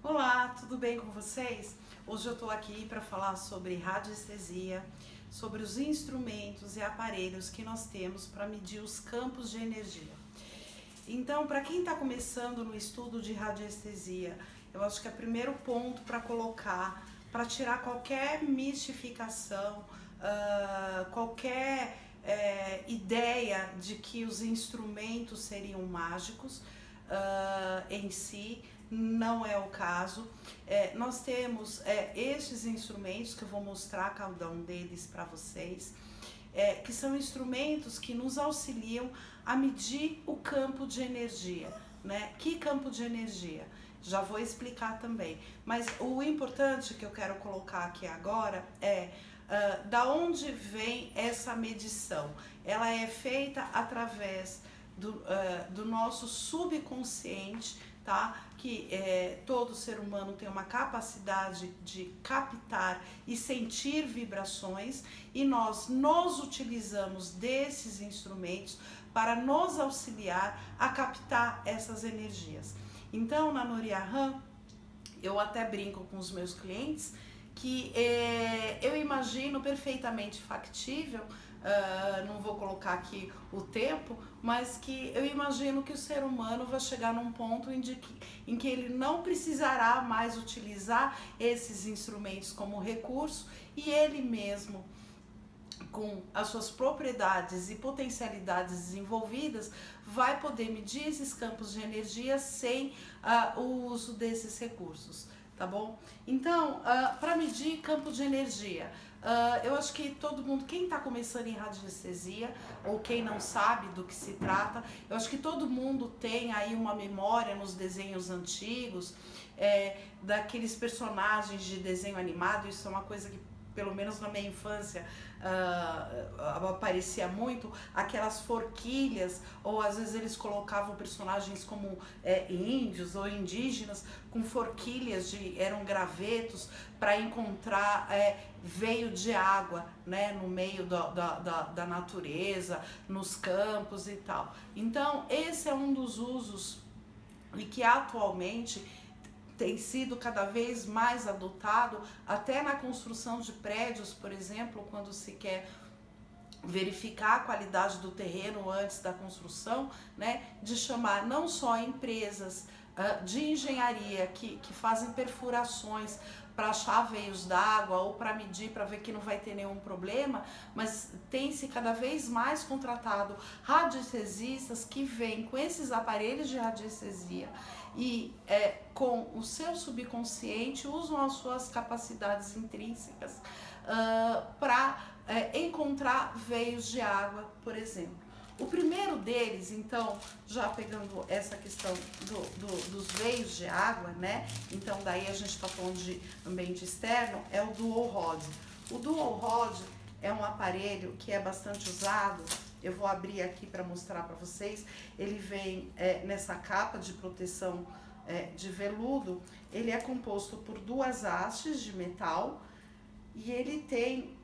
Olá, tudo bem com vocês? Hoje eu estou aqui para falar sobre radiestesia, sobre os instrumentos e aparelhos que nós temos para medir os campos de energia. Então, para quem está começando no estudo de radiestesia, eu acho que é o primeiro ponto para colocar, para tirar qualquer mistificação, qualquer ideia de que os instrumentos seriam mágicos em si. Não é o caso. Nós temos estes instrumentos que eu vou mostrar cada um deles para vocês, que são instrumentos que nos auxiliam a medir o campo de energia, né? Que campo de energia? Já vou explicar também. Mas o importante que eu quero colocar aqui agora é da onde vem essa medição. Ela é feita através do nosso subconsciente, tá? Que todo ser humano tem uma capacidade de captar e sentir vibrações, e nós nos utilizamos desses instrumentos para nos auxiliar a captar essas energias. Então, na Noriahan, eu até brinco com os meus clientes que eu imagino perfeitamente factível, não vou colocar aqui o tempo, mas que eu imagino que o ser humano vai chegar num ponto em que ele não precisará mais utilizar esses instrumentos como recurso, e ele mesmo, com as suas propriedades e potencialidades desenvolvidas, vai poder medir esses campos de energia sem o uso desses recursos, tá bom? Então, para medir campo de energia, eu acho que todo mundo, quem está começando em radiestesia, ou quem não sabe do que se trata, eu acho que todo mundo tem aí uma memória nos desenhos antigos, daqueles personagens de desenho animado. Isso é uma coisa que, pelo menos na minha infância, aparecia muito, aquelas forquilhas, ou às vezes eles colocavam personagens como índios ou indígenas com forquilhas, eram gravetos para encontrar veio de água, né, no meio da natureza, nos campos e tal. Então, esse é um dos usos e que atualmente tem sido cada vez mais adotado, até na construção de prédios, por exemplo, quando se quer verificar a qualidade do terreno antes da construção, né, de chamar não só empresas de engenharia que fazem perfurações para achar veios d'água ou para medir, para ver que não vai ter nenhum problema, mas tem-se cada vez mais contratado radiestesistas que vêm com esses aparelhos de radiestesia e com o seu subconsciente usam as suas capacidades intrínsecas para encontrar veios de água, por exemplo. O primeiro deles, então, já pegando essa questão dos veios de água, né? Então, daí a gente está falando de ambiente externo, é o Dual Rod. O Dual Rod é um aparelho que é bastante usado. Eu vou abrir aqui para mostrar para vocês. Ele vem nessa capa de proteção de veludo. Ele é composto por duas hastes de metal e ele tem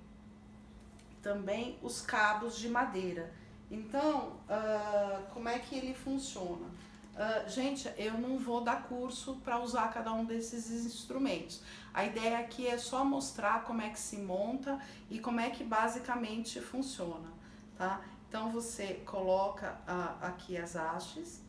também os cabos de madeira. Então, como é que ele funciona? Gente, eu não vou dar curso para usar cada um desses instrumentos. A ideia aqui é só mostrar como é que se monta e como é que basicamente funciona, tá? Então, você coloca aqui as hastes,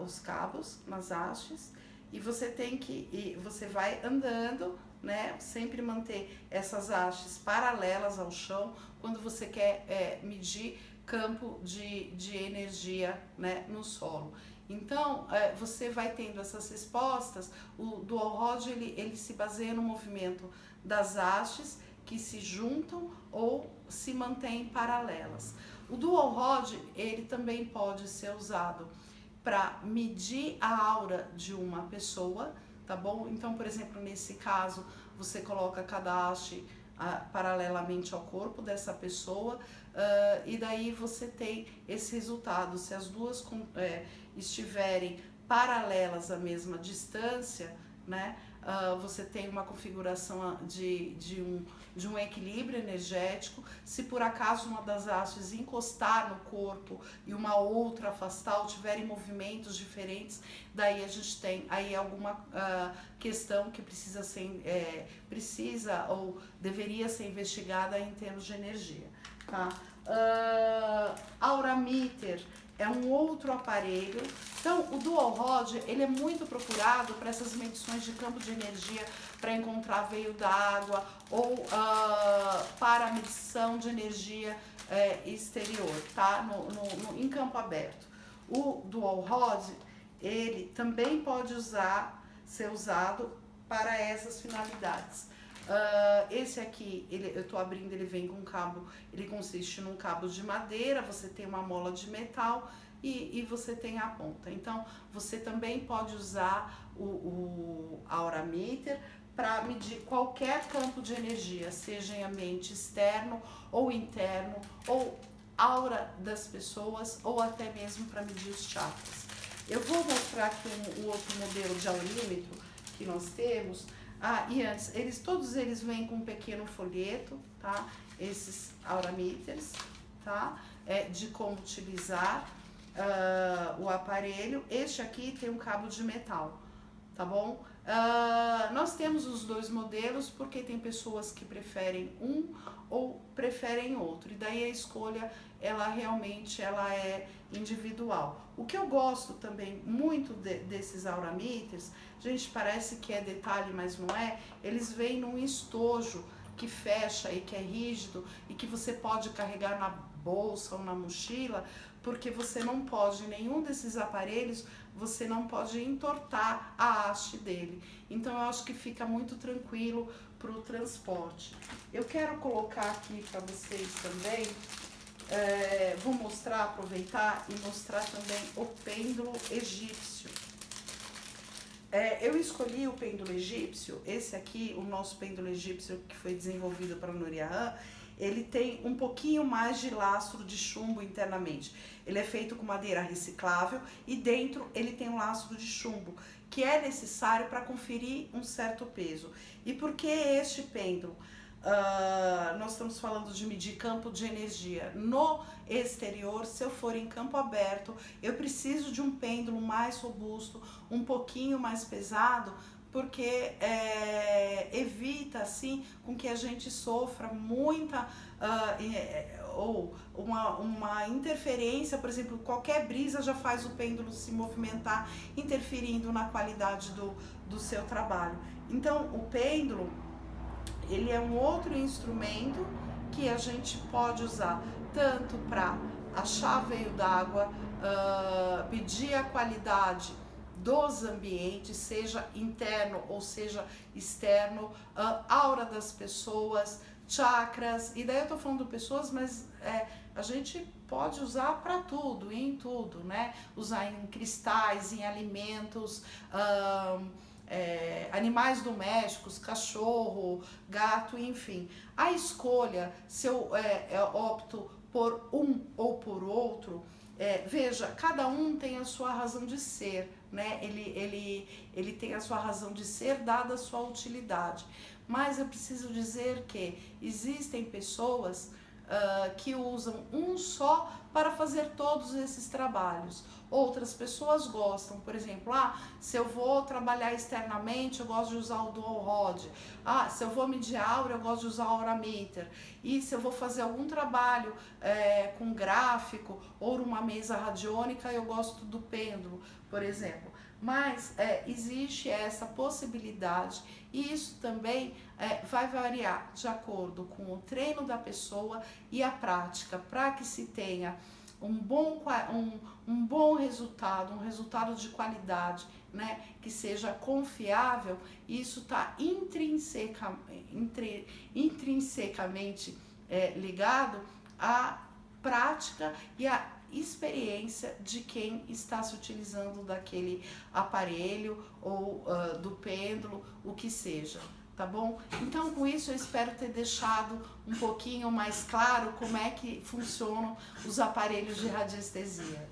os cabos nas hastes, e você vai andando, né? Sempre manter essas hastes paralelas ao chão quando você quer medir campo de energia, né, no solo. Então, você vai tendo essas respostas. O Dual Rod ele se baseia no movimento das hastes que se juntam ou se mantêm paralelas. O Dual Rod ele também pode ser usado para medir a aura de uma pessoa, tá bom? Então, por exemplo, nesse caso, você coloca cada haste paralelamente ao corpo dessa pessoa, e daí você tem esse resultado. Se as duas estiverem paralelas à mesma distância, né? Você tem uma configuração de um equilíbrio energético. Se por acaso uma das hastes encostar no corpo e uma outra afastar ou tiverem movimentos diferentes, daí a gente tem aí alguma questão que precisa ou deveria ser investigada em termos de energia, tá? Aurameter é um outro aparelho. Então, o Dual Rod, ele é muito procurado para essas medições de campo de energia, para encontrar veio d'água ou para a medição de energia exterior, tá? Em campo aberto. O Dual Rod, ele também pode ser usado para essas finalidades. Esse aqui, eu tô abrindo, ele vem com um cabo, ele consiste num cabo de madeira, você tem uma mola de metal e você tem a ponta. Então, você também pode usar o aurameter para medir qualquer campo de energia, seja em ambiente externo ou interno, ou aura das pessoas, ou até mesmo para medir os chakras. Eu vou mostrar aqui um outro modelo de aurímetro que nós temos. E antes, todos eles vêm com um pequeno folheto, tá? Esses aurameters, tá? De como utilizar o aparelho. Este aqui tem um cabo de metal, tá bom? Nós temos os dois modelos porque tem pessoas que preferem um ou preferem outro, e daí a escolha ela realmente é individual. O que eu gosto também muito desses aurameters, gente, parece que é detalhe, mas não é, eles vêm num estojo que fecha e que é rígido e que você pode carregar na bolsa ou na mochila, porque você não pode, nenhum desses aparelhos, você não pode entortar a haste dele. Então eu acho que fica muito tranquilo para o transporte. Eu quero colocar aqui para vocês também, vou mostrar, aproveitar e mostrar também o pêndulo egípcio. Eu escolhi o pêndulo egípcio, esse aqui, o nosso pêndulo egípcio que foi desenvolvido para Nouriahan, ele tem um pouquinho mais de lastro de chumbo internamente. Ele é feito com madeira reciclável e dentro ele tem um lastro de chumbo, que é necessário para conferir um certo peso. E por que este pêndulo? Nós estamos falando de medir campo de energia. No exterior, se eu for em campo aberto, eu preciso de um pêndulo mais robusto, um pouquinho mais pesado, porque evita assim com que a gente sofra muita ou uma interferência, por exemplo, qualquer brisa já faz o pêndulo se movimentar, interferindo na qualidade do seu trabalho. Então, o pêndulo, ele é um outro instrumento que a gente pode usar tanto para achar veio d'água, medir a qualidade dos ambientes, seja interno ou seja externo, aura das pessoas, chakras, e daí eu tô falando pessoas, mas a gente pode usar para tudo, em tudo, né? Usar em cristais, em alimentos, animais domésticos, cachorro, gato, enfim. A escolha, se eu opto por um ou por outro, veja, cada um tem a sua razão de ser, né? Ele tem a sua razão de ser dada a sua utilidade. Mas eu preciso dizer que existem pessoas que usam um só para fazer todos esses trabalhos. Outras pessoas gostam, por exemplo, se eu vou trabalhar externamente, eu gosto de usar o Dual Rod. Se eu vou medir aura, eu gosto de usar o aurameter. E se eu vou fazer algum trabalho com gráfico ou uma mesa radiônica, eu gosto do pêndulo, por exemplo. Mas existe essa possibilidade e isso também vai variar de acordo com o treino da pessoa e a prática, para que se tenha um bom resultado, um resultado de qualidade, né, que seja confiável. Isso está intrinsecamente ligado à prática e à experiência de quem está se utilizando daquele aparelho ou do pêndulo, o que seja, tá bom? Então, com isso eu espero ter deixado um pouquinho mais claro como é que funcionam os aparelhos de radiestesia.